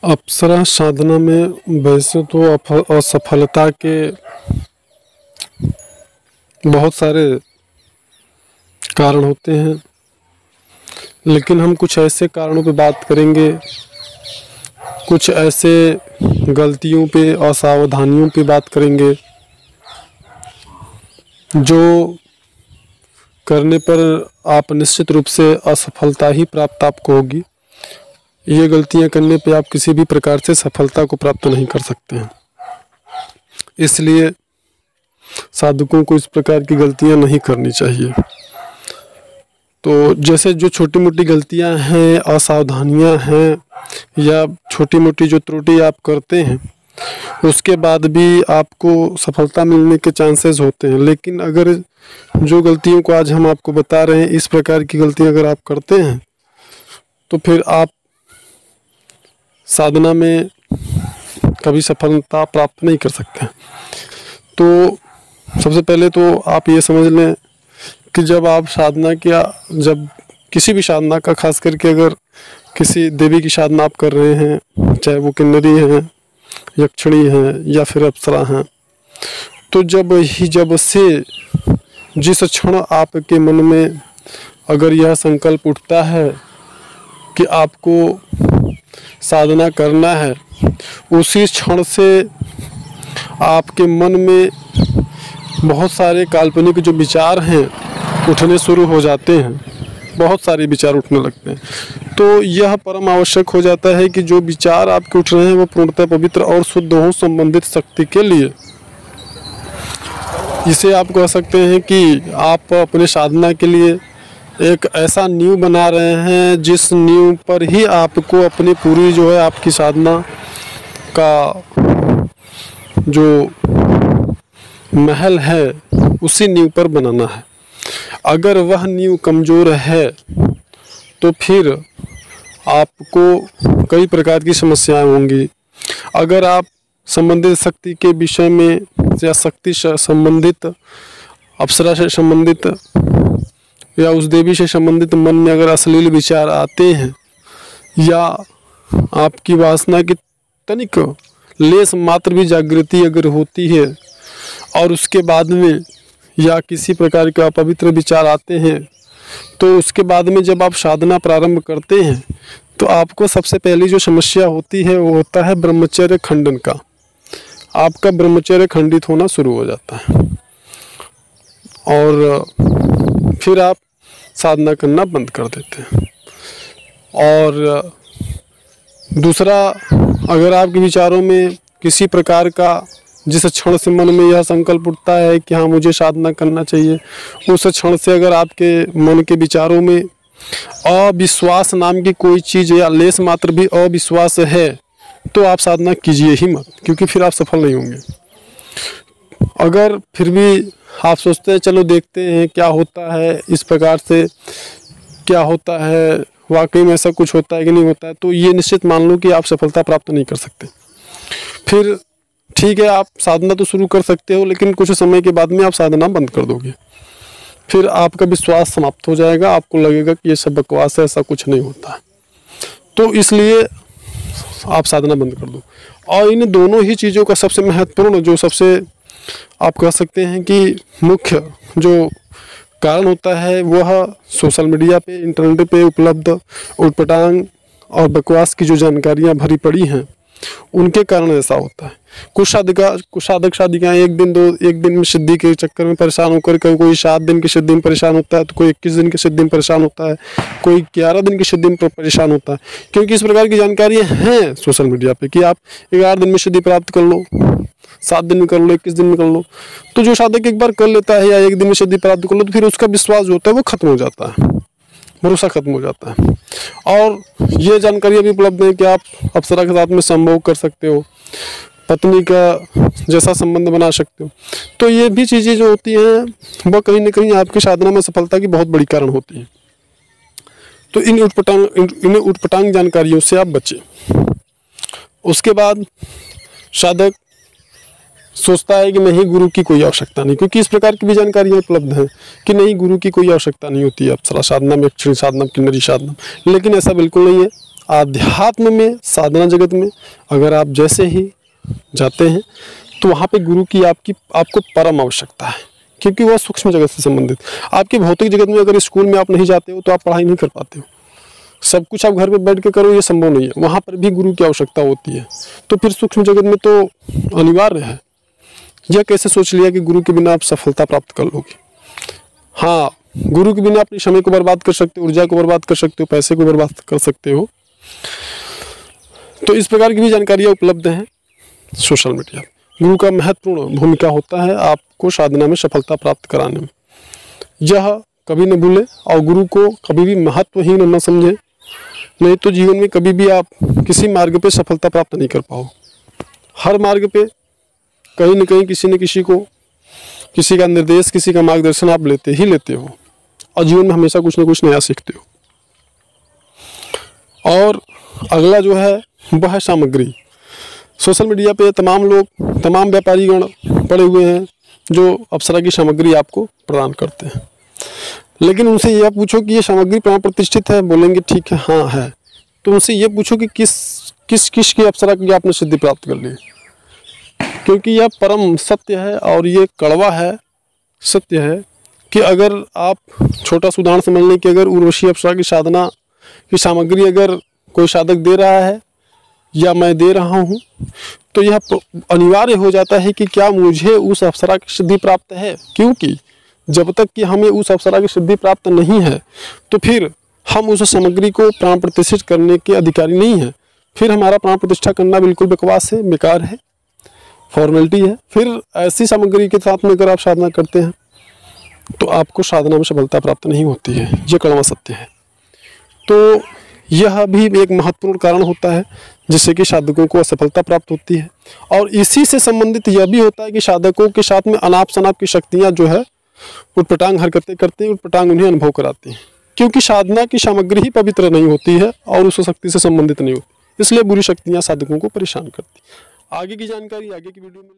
अप्सरा साधना में वैसे तो असफलता के बहुत सारे कारण होते हैं, लेकिन हम कुछ ऐसे कारणों पे बात करेंगे, कुछ ऐसे गलतियों पे, असावधानियों पे बात करेंगे जो करने पर आप निश्चित रूप से असफलता ही प्राप्त आपको होगी। ये गलतियां करने पे आप किसी भी प्रकार से सफलता को प्राप्त नहीं कर सकते हैं। इसलिए साधकों को इस प्रकार की गलतियां नहीं करनी चाहिए। तो जैसे जो छोटी मोटी गलतियां हैं, असावधानियां हैं, या छोटी मोटी जो त्रुटि आप करते हैं, उसके बाद भी आपको सफलता मिलने के चांसेस होते हैं। लेकिन अगर जो गलतियों को आज हम आपको बता रहे हैं, इस प्रकार की गलतियां अगर आप करते हैं तो फिर आप साधना में कभी सफलता प्राप्त नहीं कर सकते। तो सबसे पहले तो आप ये समझ लें कि जब आप साधना किया, जब किसी भी साधना का, खास करके अगर किसी देवी की साधना आप कर रहे हैं, चाहे वो किन्नरी हैं, यक्षिणी हैं या फिर अप्सरा हैं, तो जब से जिस क्षण आपके मन में अगर यह संकल्प उठता है कि आपको साधना करना है, उसी क्षण से आपके मन में बहुत सारे काल्पनिक जो विचार हैं उठने शुरू हो जाते हैं। बहुत सारे विचार उठने लगते हैं। तो यह परम आवश्यक हो जाता है कि जो विचार आपके उठ रहे हैं वो पूर्णतः पवित्र और शुद्ध हो संबंधित शक्ति के लिए। इसे आप कह सकते हैं कि आप अपने साधना के लिए एक ऐसा नींव बना रहे हैं जिस नींव पर ही आपको अपनी पूरी जो है आपकी साधना का जो महल है उसी नींव पर बनाना है। अगर वह नींव कमज़ोर है तो फिर आपको कई प्रकार की समस्याएं होंगी। अगर आप संबंधित शक्ति के विषय में या शक्ति से संबंधित, अप्सरा से संबंधित या उस देवी से संबंधित मन में अगर अश्लील विचार आते हैं, या आपकी वासना की तनिक लेस मात्र भी जागृति अगर होती है और उसके बाद में या किसी प्रकार के अपवित्र विचार आते हैं, तो उसके बाद में जब आप साधना प्रारंभ करते हैं तो आपको सबसे पहली जो समस्या होती है वो होता है ब्रह्मचर्य खंडन का। आपका ब्रह्मचर्य खंडित होना शुरू हो जाता है और फिर आप साधना करना बंद कर देते हैं। और दूसरा, अगर आपके विचारों में किसी प्रकार का, जिस क्षण से मन में यह संकल्प उठता है कि हाँ मुझे साधना करना चाहिए, उस क्षण से अगर आपके मन के विचारों में अविश्वास नाम की कोई चीज़ या लेस मात्र भी अविश्वास है तो आप साधना कीजिए ही मत, क्योंकि फिर आप सफल नहीं होंगे। अगर फिर भी आप सोचते हैं चलो देखते हैं क्या होता है, इस प्रकार से क्या होता है, वाकई में ऐसा कुछ होता है कि नहीं होता है, तो ये निश्चित मान लो कि आप सफलता प्राप्त नहीं कर सकते। फिर ठीक है, आप साधना तो शुरू कर सकते हो, लेकिन कुछ समय के बाद में आप साधना बंद कर दोगे। फिर आपका विश्वास समाप्त हो जाएगा, आपको लगेगा कि ये सब बकवास है, ऐसा कुछ नहीं होता है। तो इसलिए आप साधना बंद कर दो। और इन दोनों ही चीज़ों का सबसे महत्वपूर्ण, जो सबसे आप कह सकते हैं कि मुख्य जो कारण होता है, वह सोशल मीडिया पे, इंटरनेट पे उपलब्ध उटपटांग और बकवास की जो जानकारियाँ भरी पड़ी हैं, उनके कारण ऐसा होता है। कुछ साधक साधिकाएँ एक दिन में सिद्धि के चक्कर में परेशान होकर के, कोई 7 दिन की सिद्धि में परेशान होता है, तो कोई 21 दिन की सिद्धि में परेशान होता है, कोई 11 दिन की सिद्धि में परेशान होता है। क्योंकि इस प्रकार की जानकारियाँ हैं सोशल मीडिया पे कि आप 11 दिन में सिद्धि प्राप्त कर लो, 7 दिन में कर लो, 21 दिन में कर लो। तो जो साधक एक बार कर लेता है या 1 दिन में सिद्धि प्राप्त कर लो, तो फिर उसका विश्वास जो होता है वो खत्म हो जाता है, भरोसा खत्म हो जाता है। और ये जानकारियाँ भी उपलब्ध है कि आप अप्सरा के साथ में संभोग कर सकते हो, पत्नी का जैसा संबंध बना सकते हो। तो ये भी चीज़ें जो होती हैं वह कहीं ना कहीं आपकी साधना में सफलता की बहुत बड़ी कारण होती हैं। तो इन उटपटांग जानकारियों से आप बचें। उसके बाद साधक सोचता है कि नहीं, गुरु की कोई आवश्यकता नहीं, क्योंकि इस प्रकार की भी जानकारियाँ उपलब्ध हैं कि नहीं, गुरु की कोई आवश्यकता नहीं होती है अप्सरा साधना में, यक्षिणी साधना, किन्नरी साधना। लेकिन ऐसा बिल्कुल नहीं है। आध्यात्म में, साधना जगत में अगर आप जैसे ही जाते हैं तो वहाँ पे गुरु की आपको परम आवश्यकता है, क्योंकि वह सूक्ष्म जगत से संबंधित। आपकी भौतिक जगत में अगर स्कूल में आप नहीं जाते हो तो आप पढ़ाई नहीं कर पाते हो। सब कुछ आप घर पे बैठ के करो, ये संभव नहीं है। वहाँ पर भी गुरु की आवश्यकता होती है। तो फिर सूक्ष्म जगत में तो अनिवार्य है। यह कैसे सोच लिया कि गुरु के बिना आप सफलता प्राप्त कर लोगे? हाँ, गुरु के बिना अपने समय को बर्बाद कर सकते हो, ऊर्जा को बर्बाद कर सकते हो, पैसे को बर्बाद कर सकते हो। तो इस प्रकार की भी जानकारियाँ उपलब्ध हैं सोशल मीडिया। गुरु का महत्वपूर्ण भूमिका होता है आपको साधना में सफलता प्राप्त कराने में। यह कभी न भूलें और गुरु को कभी भी महत्वहीन न समझें, नहीं तो जीवन में कभी भी आप किसी मार्ग पे सफलता प्राप्त नहीं कर पाओ। हर मार्ग पे कहीं न कहीं किसी न किसी को, किसी का निर्देश, किसी का मार्गदर्शन आप लेते ही लेते हो और जीवन में हमेशा कुछ न कुछ नया सीखते हो। और अगला जो है वह है सामग्री। सोशल मीडिया पे तमाम लोग, तमाम व्यापारीगण पड़े हुए हैं जो अप्सरा की सामग्री आपको प्रदान करते हैं, लेकिन उनसे यह पूछो कि ये सामग्री प्रमाण प्रतिष्ठित है, बोलेंगे ठीक है, हाँ है। तो उनसे ये पूछो कि किस की अप्सरा की आपने सिद्धि प्राप्त कर ली, क्योंकि यह परम सत्य है और ये कड़वा है, सत्य है कि अगर आप छोटा सा उदाहरण समझ लें कि अगर उर्वशी अप्सरा की साधना की सामग्री अगर कोई साधक दे रहा है या मैं दे रहा हूँ, तो यह अनिवार्य हो जाता है कि क्या मुझे उस अप्सरा की सिद्धि प्राप्त है, क्योंकि जब तक कि हमें उस अप्सरा की सिद्धि प्राप्त नहीं है तो फिर हम उस सामग्री को प्राण प्रतिष्ठित करने के अधिकारी नहीं हैं। फिर हमारा प्राण प्रतिष्ठा करना बिल्कुल बकवास है, बेकार है, फॉर्मेलिटी है। फिर ऐसी सामग्री के साथ में अगर आप साधना करते हैं तो आपको साधना में सफलता प्राप्त नहीं होती है, ये कड़वा सत्य है। तो यह भी एक महत्वपूर्ण कारण होता है जिससे कि साधकों को असफलता प्राप्त होती है। और इसी से संबंधित यह भी होता है कि साधकों के साथ में अनाप शनाप की शक्तियाँ जो है उटपटांग हरकतें करते हैं, उटपटांग उन्हें अनुभव कराते हैं, क्योंकि साधना की सामग्री ही पवित्र नहीं होती है और उस शक्ति से संबंधित नहीं होती, इसलिए बुरी शक्तियाँ साधकों को परेशान करती। आगे की जानकारी आगे की वीडियो में।